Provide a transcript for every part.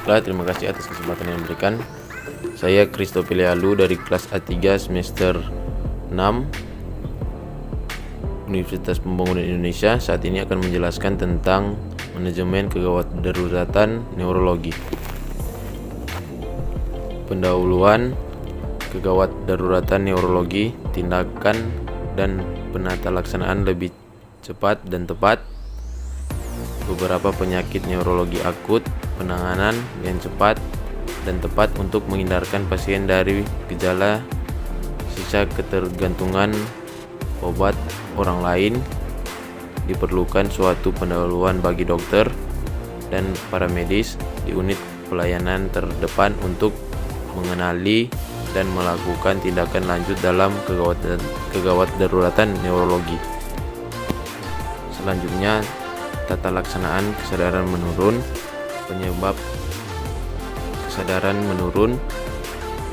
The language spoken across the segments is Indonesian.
Baiklah, terima kasih atas kesempatan yang diberikan. Saya Kristo Pilialu dari kelas A3 semester 6 Universitas Pembangunan Indonesia. Saat ini akan menjelaskan tentang manajemen kegawadaruratan neurologi. Pendahuluan kegawadaruratan neurologi, tindakan dan penata laksanaan lebih cepat dan tepat. Beberapa penyakit neurologi akut, penanganan yang cepat dan tepat untuk menghindarkan pasien dari gejala sisa ketergantungan obat orang lain. Diperlukan suatu pendahuluan bagi dokter dan para medis di unit pelayanan terdepan untuk mengenali dan melakukan tindakan lanjut dalam kegawadaruratan neurologi. Selanjutnya, tata laksanaan kesadaran menurun, penyebab kesadaran menurun,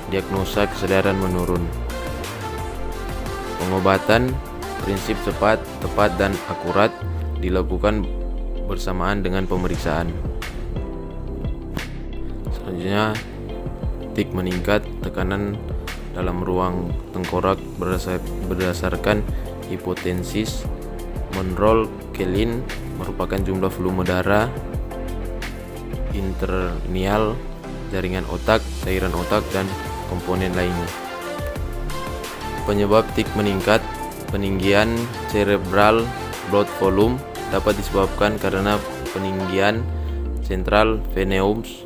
diagnosa kesadaran menurun. Pengobatan, prinsip cepat, tepat, dan akurat dilakukan bersamaan dengan pemeriksaan. Selanjutnya, tik meningkat, tekanan dalam ruang tengkorak berdasarkan hipotensis. Monroe Kellin merupakan jumlah volume darah internal jaringan otak, cairan otak, dan komponen lainnya. Penyebab tik meningkat, peninggian cerebral blood volume dapat disebabkan karena peninggian central venous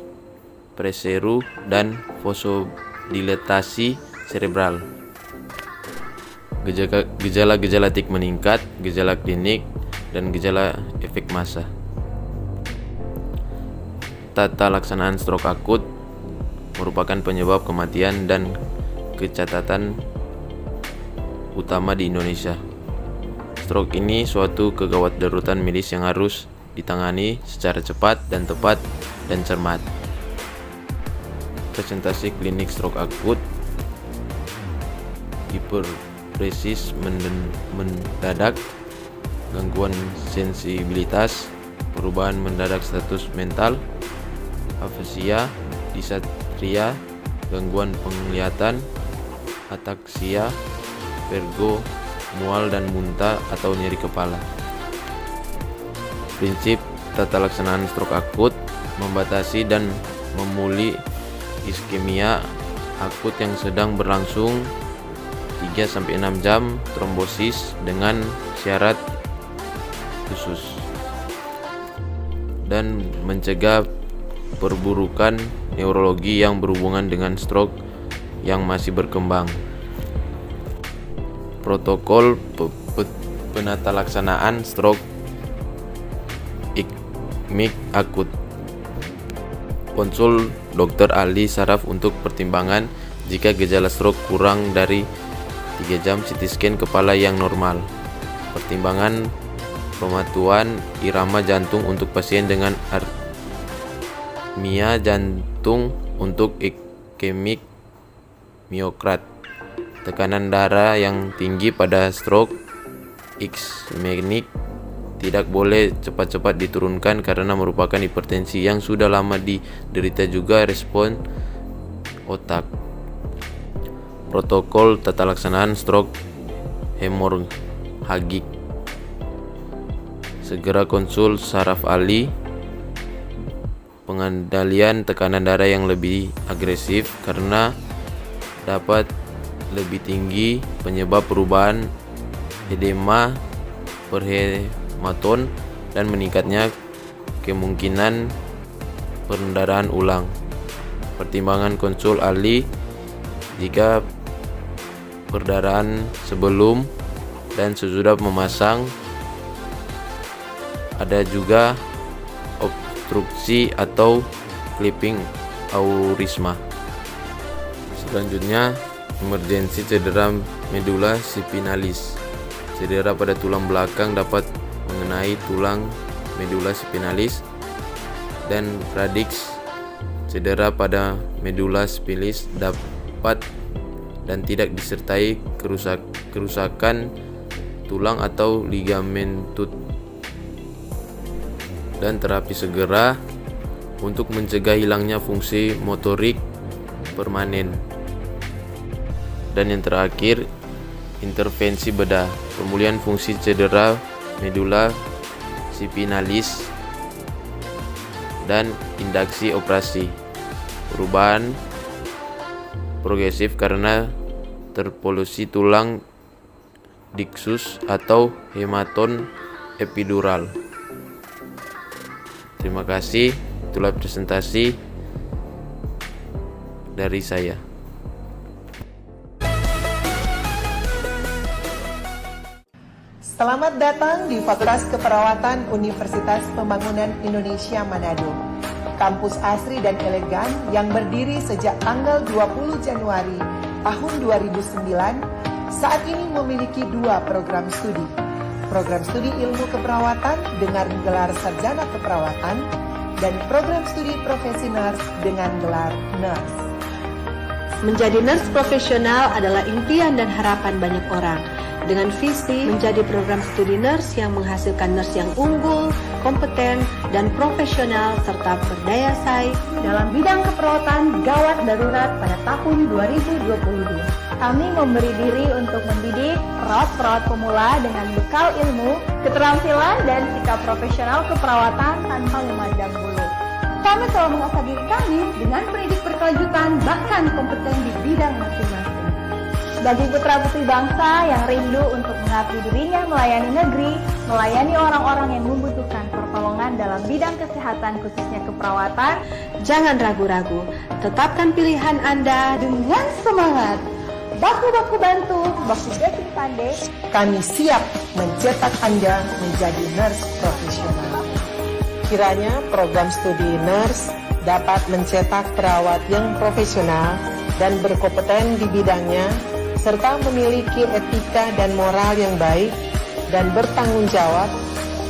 pressure dan vasodilatasi cerebral. Gejala-gejala tik meningkat, gejala klinik, dan gejala efek massa. Tata laksanaan stroke akut merupakan penyebab kematian dan kecacatan utama di Indonesia. Stroke ini suatu kegawadaruratan medis yang harus ditangani secara cepat dan tepat dan cermat. Presentasi klinik stroke akut: hiperesis mendadak, gangguan sensibilitas, perubahan mendadak status mental, afasia, disatria, gangguan penglihatan, ataksia, vertigo, mual dan muntah atau nyeri kepala. Prinsip tata laksanaan stroke akut: membatasi dan memulih iskemia akut yang sedang berlangsung 3-6 jam, trombosis dengan syarat khusus, dan mencegah perburukan neurologi yang berhubungan dengan stroke yang masih berkembang. Protokol penata laksanaan stroke iskemik akut. Konsul dokter ahli saraf untuk pertimbangan jika gejala stroke kurang dari 3 jam, CT scan kepala yang normal. Pertimbangan pematuhan irama jantung untuk pasien dengan arrhythmia jantung untuk iskemik miokard. Tekanan darah yang tinggi pada stroke iskemik tidak boleh cepat-cepat diturunkan karena merupakan hipertensi yang sudah lama diderita, juga respon otak. Protokol tata laksanaan stroke hemorhagik. Segera konsul saraf ahli. Pengendalian tekanan darah yang lebih agresif karena dapat lebih tinggi, penyebab perubahan edema perhematon dan meningkatnya kemungkinan pendarahan ulang. Pertimbangan konsul ahli jika perdarahan sebelum dan sesudah memasang. Ada juga obstruksi atau clipping aurisma. Selanjutnya, emergensi cedera medula spinalis. Cedera pada tulang belakang dapat mengenai tulang medula spinalis dan radix. Cedera pada medula spinalis dapat dan tidak disertai kerusakan tulang atau ligamen tut. Dan terapi segera untuk mencegah hilangnya fungsi motorik permanen. Dan yang terakhir, intervensi bedah, pemulihan fungsi cedera medula spinalis, dan induksi operasi. Perubahan progresif karena terpolusi tulang diskus atau hematon epidural. Terima kasih, itulah presentasi dari saya. Selamat datang di Fakultas Keperawatan Universitas Pembangunan Indonesia Manado. Kampus asri dan elegan yang berdiri sejak tanggal 20 Januari tahun 2009, saat ini memiliki 2 program studi. Program studi ilmu keperawatan dengan gelar sarjana keperawatan dan program studi profesi nurse dengan gelar nurse. Menjadi nurse profesional adalah impian dan harapan banyak orang. Dengan visi menjadi program studi nurse yang menghasilkan nurse yang unggul, kompeten, dan profesional serta berdaya saing dalam bidang keperawatan gawat darurat pada tahun 2022. Kami memberi diri untuk mendidik perawat-perawat pemula dengan bekal ilmu, keterampilan, dan sikap profesional keperawatan tanpa memandang bulu. Kami telah mengasah diri kami dengan pendidik berkelanjutan bahkan kompeten di bidang masing-masing. Bagi putra-putri bangsa yang rindu untuk mengabdi dirinya melayani negeri, melayani orang-orang yang membutuhkan pertolongan dalam bidang kesehatan khususnya keperawatan, jangan ragu-ragu, tetapkan pilihan Anda dengan semangat. Baku-baku bantu, baku jati pandai. Kami siap mencetak Anda menjadi nurse profesional. Kiranya program studi nurse dapat mencetak perawat yang profesional dan berkompeten di bidangnya, serta memiliki etika dan moral yang baik dan bertanggung jawab,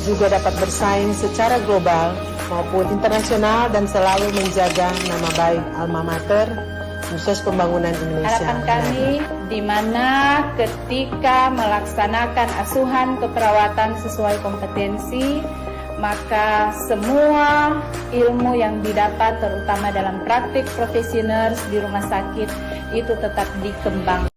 juga dapat bersaing secara global maupun internasional dan selalu menjaga nama baik alma mater Universitas Pembangunan Indonesia. Harapan kami di mana ketika melaksanakan asuhan keperawatan sesuai kompetensi, maka semua ilmu yang didapat terutama dalam praktik profesi nurse di rumah sakit itu tetap dikembangkan.